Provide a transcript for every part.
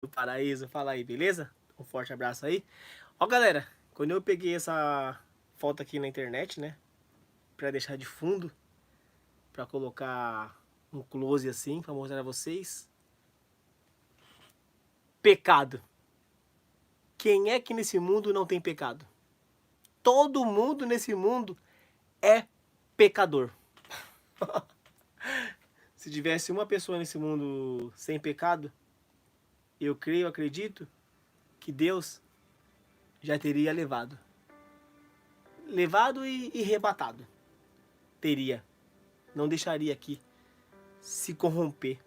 do Paraíso, fala aí, beleza? Um forte abraço aí. Ó, galera, quando eu peguei essa foto aqui na internet, né, pra deixar de fundo, pra colocar um close assim, pra mostrar a vocês. Pecado. Quem é que nesse mundo não tem pecado? Todo mundo nesse mundo é pecador. Se tivesse uma pessoa nesse mundo sem pecado, eu creio, acredito que Deus já teria levado. Levado e rebatado. Teria. Não deixaria aqui se corromper.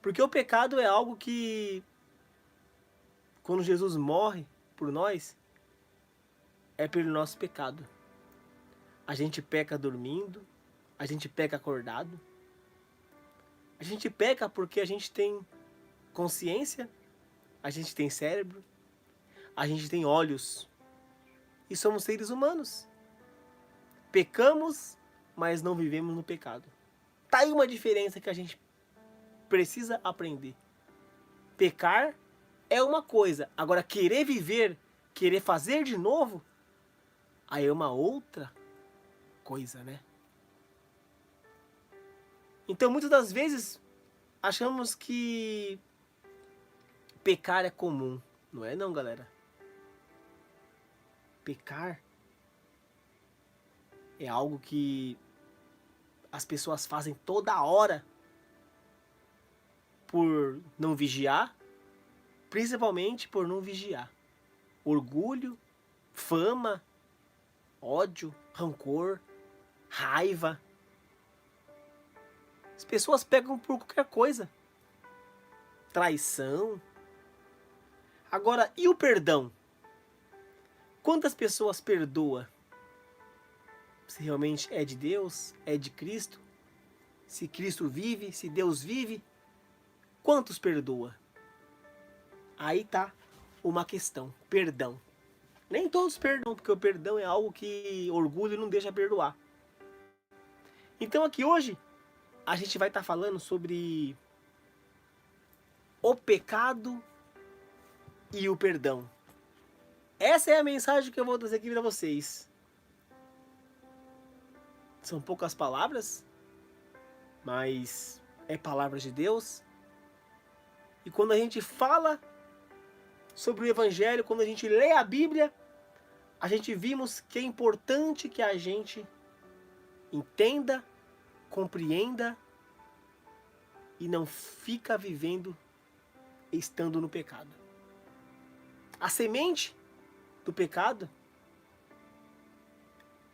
Porque o pecado é algo que, quando Jesus morre por nós, é pelo nosso pecado. A gente peca dormindo, a gente peca acordado, a gente peca porque a gente tem consciência, a gente tem cérebro, a gente tem olhos e somos seres humanos. Pecamos, mas não vivemos no pecado. Tá aí uma diferença que a gente precisa aprender. Pecar é uma coisa, agora querer viver, querer fazer de novo, aí é uma outra coisa, né? Então muitas das vezes achamos que pecar é comum. Não é não, galera. Pecar é algo que as pessoas fazem toda hora por não vigiar, principalmente por não vigiar. Orgulho, fama, ódio, rancor, raiva. As pessoas pecam por qualquer coisa. Traição. Agora, e o perdão? Quantas pessoas perdoa? Se realmente é de Deus, é de Cristo? Se Cristo vive, se Deus vive, quantos perdoa? Aí tá uma questão, perdão. Nem todos perdoam, porque o perdão é algo que orgulho não deixa perdoar. Então aqui hoje a gente vai estar falando sobre o pecado e o perdão. Essa é a mensagem que eu vou trazer aqui para vocês. São poucas palavras, mas é palavra de Deus. E quando a gente fala sobre o Evangelho, quando a gente lê a Bíblia, a gente vimos que é importante que a gente entenda, compreenda e não fica vivendo estando no pecado. A semente do pecado,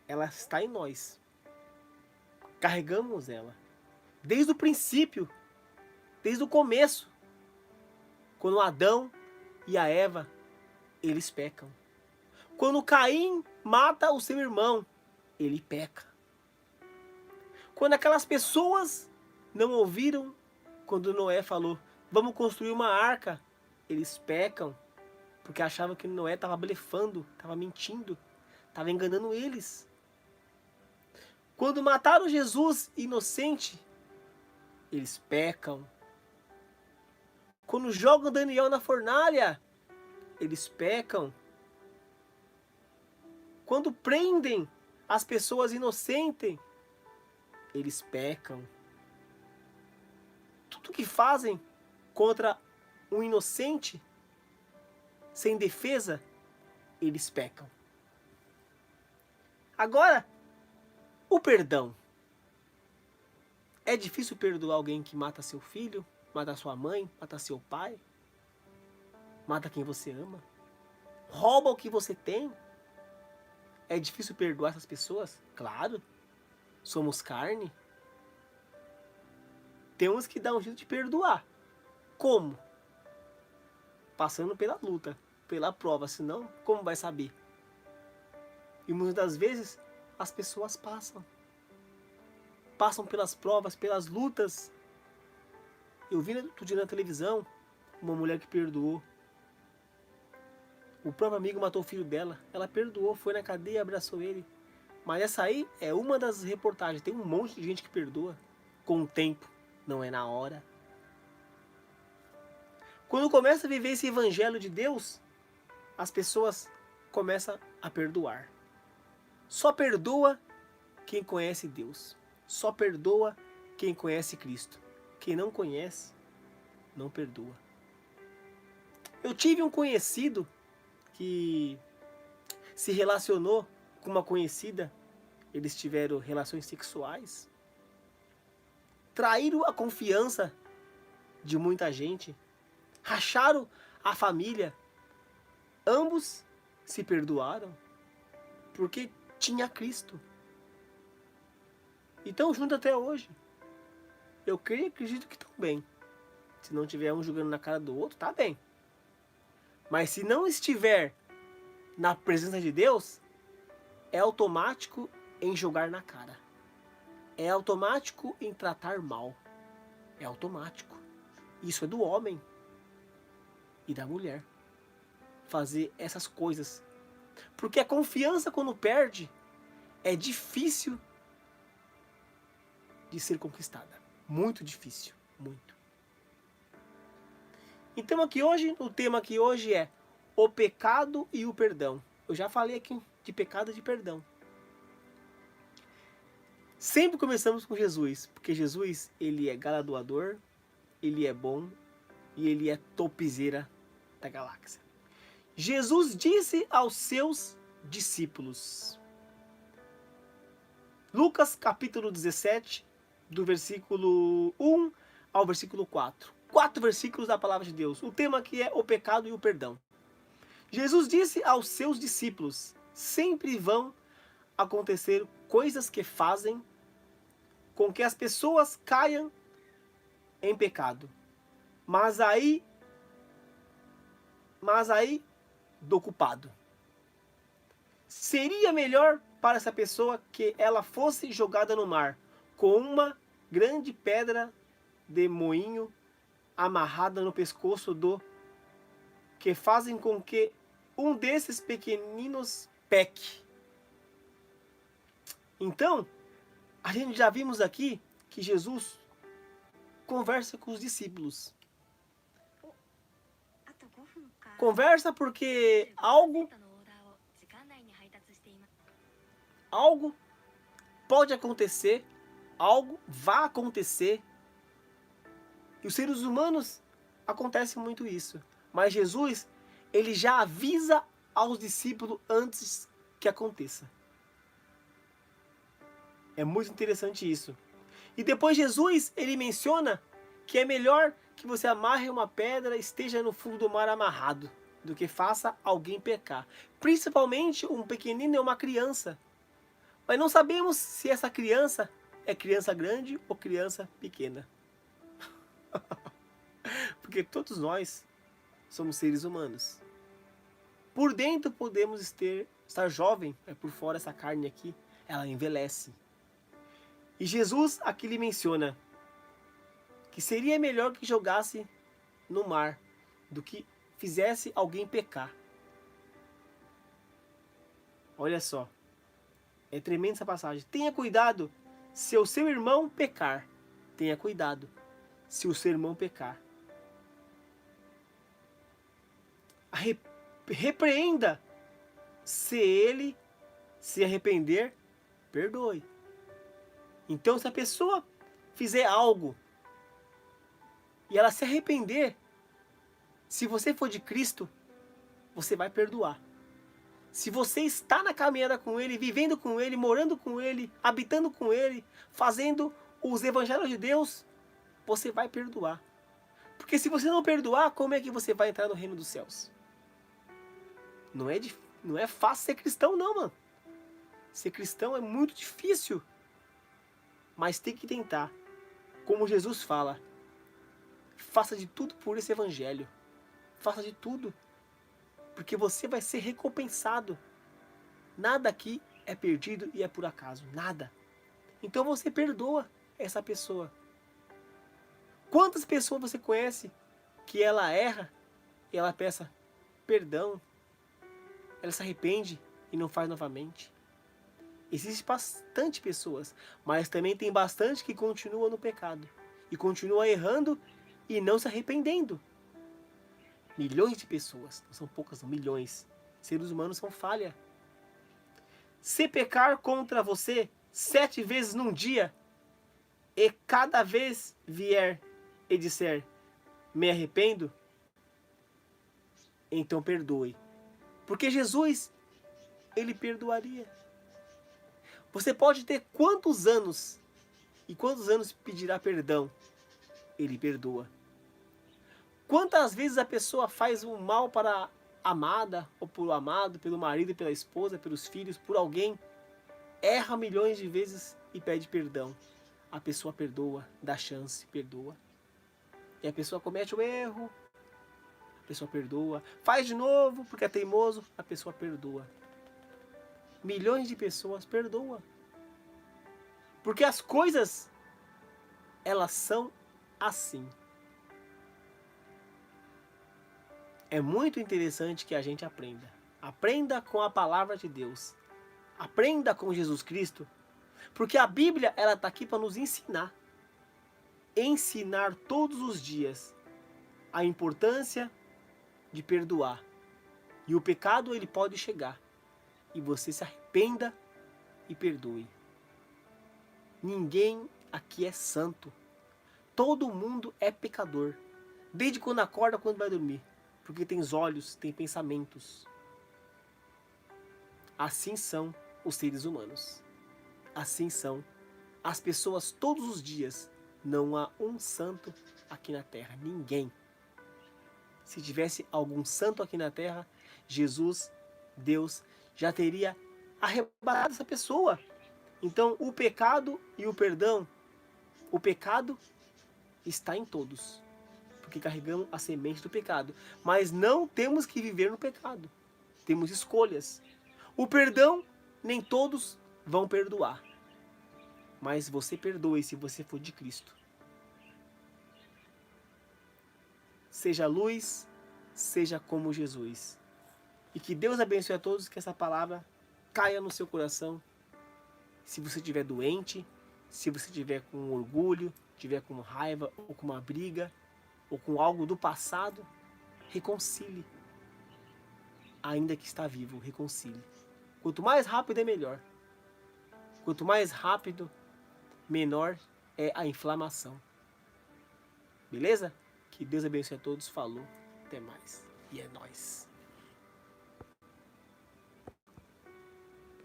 ela está em nós. Carregamos ela. Desde o princípio, desde o começo, quando Adão e a Eva, eles pecam. Quando Caim mata o seu irmão, ele peca. Quando aquelas pessoas não ouviram, quando Noé falou, vamos construir uma arca, eles pecam, porque achavam que Noé estava blefando, estava mentindo, estava enganando eles. Quando mataram Jesus inocente, eles pecam. Quando jogam Daniel na fornalha, eles pecam. Quando prendem as pessoas inocentes, eles pecam. Tudo que fazem contra um inocente, sem defesa, eles pecam. Agora, o perdão. É difícil perdoar alguém que mata seu filho, mata sua mãe, mata seu pai, mata quem você ama, rouba o que você tem. É difícil perdoar essas pessoas? Claro, somos carne. Temos que dar um jeito de perdoar. Como? Passando pela luta, pela prova, senão como vai saber? E muitas das vezes as pessoas passam pelas provas, pelas lutas. Eu vi outro dia na televisão uma mulher que perdoou. O próprio amigo matou o filho dela. Ela perdoou, foi na cadeia, abraçou ele. Mas essa aí é uma das reportagens. Tem um monte de gente que perdoa com o tempo, não é na hora. Quando começa a viver esse evangelho de Deus, as pessoas começam a perdoar. Só perdoa quem conhece Deus. Só perdoa quem conhece Cristo. Quem não conhece, não perdoa. Eu tive um conhecido que se relacionou com uma conhecida. Eles tiveram relações sexuais. Traíram a confiança de muita gente. Racharam a família. Ambos se perdoaram porque tinha Cristo. E estão juntos até hoje. Eu creio e acredito que estão bem. Se não tiver um jogando na cara do outro, tá bem. Mas se não estiver na presença de Deus, é automático em jogar na cara. É automático em tratar mal. É automático. Isso é do homem e da mulher. Fazer essas coisas. Porque a confiança, quando perde, é difícil de ser conquistada. Muito difícil. Muito. Então o tema aqui hoje é o pecado e o perdão. Eu já falei aqui de pecado e de perdão. Sempre começamos com Jesus, porque Jesus, ele é galardoador, ele é bom e ele é topzera da galáxia. Jesus disse aos seus discípulos. Lucas capítulo 17, do versículo 1 ao versículo 4. 4 versículos da palavra de Deus. O tema aqui é o pecado e o perdão. Jesus disse aos seus discípulos: sempre vão acontecer coisas que fazem com que as pessoas caiam em pecado. Mas aí do culpado. Seria melhor para essa pessoa que ela fosse jogada no mar com uma grande pedra de moinho amarrada no pescoço do que fazem com que um desses pequeninos peque. Então, a gente já vimos aqui que Jesus conversa com os discípulos. Conversa porque algo pode acontecer, algo vai acontecer. E os seres humanos acontece muito isso. Mas Jesus, ele já avisa aos discípulos antes que aconteça. É muito interessante isso. E depois Jesus, ele menciona que é melhor que você amarre uma pedra e esteja no fundo do mar amarrado, do que faça alguém pecar. Principalmente um pequenino e uma criança. Mas não sabemos se essa criança é criança grande ou criança pequena. Porque todos nós somos seres humanos. Por dentro podemos estar jovem, mas por fora essa carne aqui, ela envelhece. E Jesus aqui lhe menciona que seria melhor que jogasse no mar do que fizesse alguém pecar. Olha só, é tremenda essa passagem. Tenha cuidado se o seu irmão pecar. Tenha cuidado se o seu irmão pecar. Repreenda. Se ele se arrepender, perdoe. Então, se a pessoa fizer algo e ela se arrepender, se você for de Cristo, você vai perdoar. Se você está na caminhada com Ele, vivendo com Ele, morando com Ele, habitando com Ele, fazendo os evangelhos de Deus, você vai perdoar. Porque se você não perdoar, como é que você vai entrar no reino dos céus? Não é fácil ser cristão não, mano. Ser cristão é muito difícil. Mas tem que tentar. Como Jesus fala, faça de tudo por esse evangelho. Faça de tudo. Porque você vai ser recompensado. Nada aqui é perdido e é por acaso. Nada. Então você perdoa essa pessoa. Quantas pessoas você conhece que ela erra e ela peça perdão? Ela se arrepende e não faz novamente. Existe bastante pessoas, mas também tem bastante que continua no pecado. E continua errando e não se arrependendo. Milhões de pessoas, não são poucas, não, milhões. Seres humanos são falha. Se pecar contra você 7 vezes num dia, e cada vez vier e disser, me arrependo, então perdoe. Porque Jesus, ele perdoaria. Você pode ter quantos anos, e quantos anos pedirá perdão, ele perdoa. Quantas vezes a pessoa faz o mal para a amada, ou por o amado, pelo marido, pela esposa, pelos filhos, por alguém, erra milhões de vezes e pede perdão. A pessoa perdoa, dá chance, perdoa. E a pessoa comete o erro, a pessoa perdoa. Faz de novo porque é teimoso, a pessoa perdoa. Milhões de pessoas perdoam. Porque as coisas, elas são assim. É muito interessante que a gente aprenda. Aprenda com a palavra de Deus. Aprenda com Jesus Cristo. Porque a Bíblia, ela está aqui para nos ensinar. Ensinar todos os dias a importância de perdoar. E o pecado, ele pode chegar. E você se arrependa e perdoe. Ninguém aqui é santo. Todo mundo é pecador. Desde quando acorda, quando vai dormir. Porque tem olhos, tem pensamentos. Assim são os seres humanos. Assim são as pessoas todos os dias. Não há um santo aqui na terra. Ninguém. Se tivesse algum santo aqui na terra, Jesus, Deus, já teria arrebatado essa pessoa. Então, o pecado e o perdão, o pecado está em todos. Porque carregamos a semente do pecado. Mas não temos que viver no pecado. Temos escolhas. O perdão, nem todos vão perdoar. Mas você perdoe se você for de Cristo. Seja luz, seja como Jesus. E que Deus abençoe a todos, que essa palavra caia no seu coração. Se você estiver doente, se você estiver com orgulho, estiver com raiva, ou com uma briga, ou com algo do passado, reconcilie. Ainda que está vivo, reconcilie. Quanto mais rápido é melhor. Quanto mais rápido, menor é a inflamação. Beleza? Que Deus abençoe a todos. Falou. Até mais. E é nóis.